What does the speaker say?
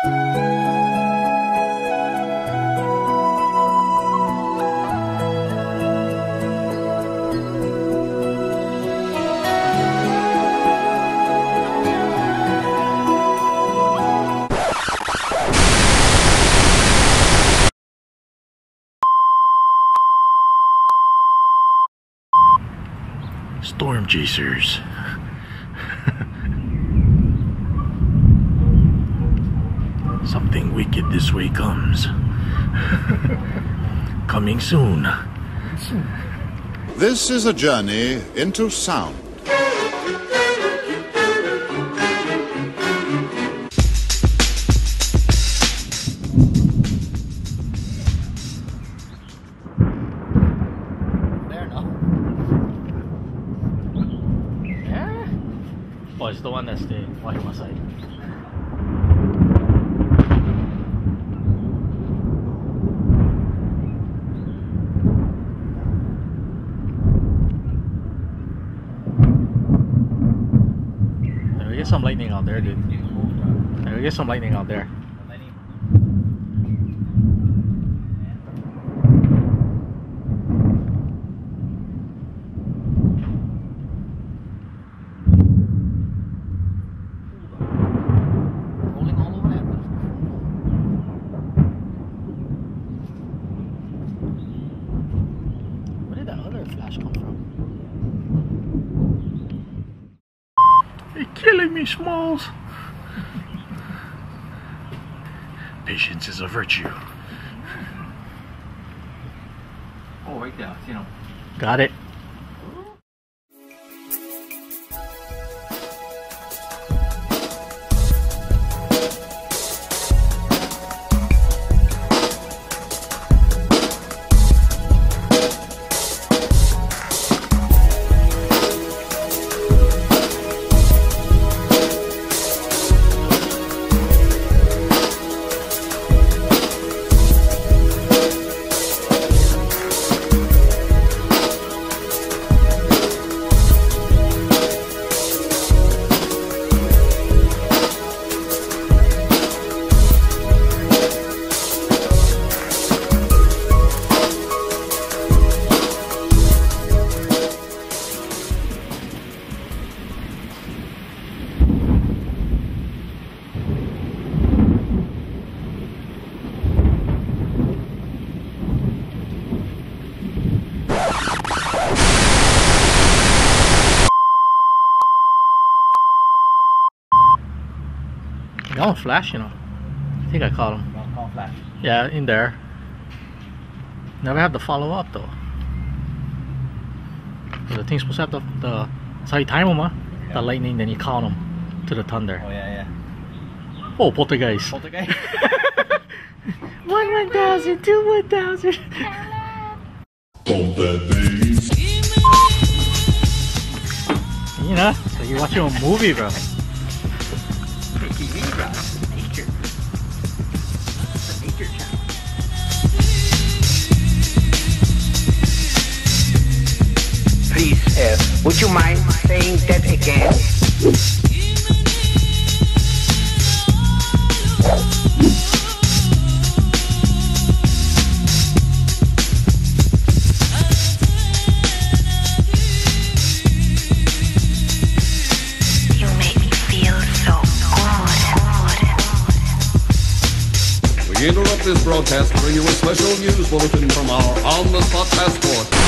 Storm chasers. Something wicked this way comes. Coming soon. This is a journey into sound. Oh, it's the one that's the Wahima side. We get some lightning out there, dude. We get some lightning out there. Flash come from? You're killing me, Smalls. Patience is a virtue. Oh, right there, you know. Got it. Oh, Flash, you know. I think I caught him. Call Flash. Yeah, in there. Never have to follow up though. The thing's supposed to have that's how you time them, huh? Yeah. The lightning, then you count them to the thunder. Oh, yeah. Oh, poltergeist. Poltergeist? 1,000, 2,000. You know, so you're watching a movie, bro. TV, bro. Nature. It's a nature channel. Please, would you mind saying that again? We interrupt this broadcast to bring you a special news bulletin from our on-the-spot passport.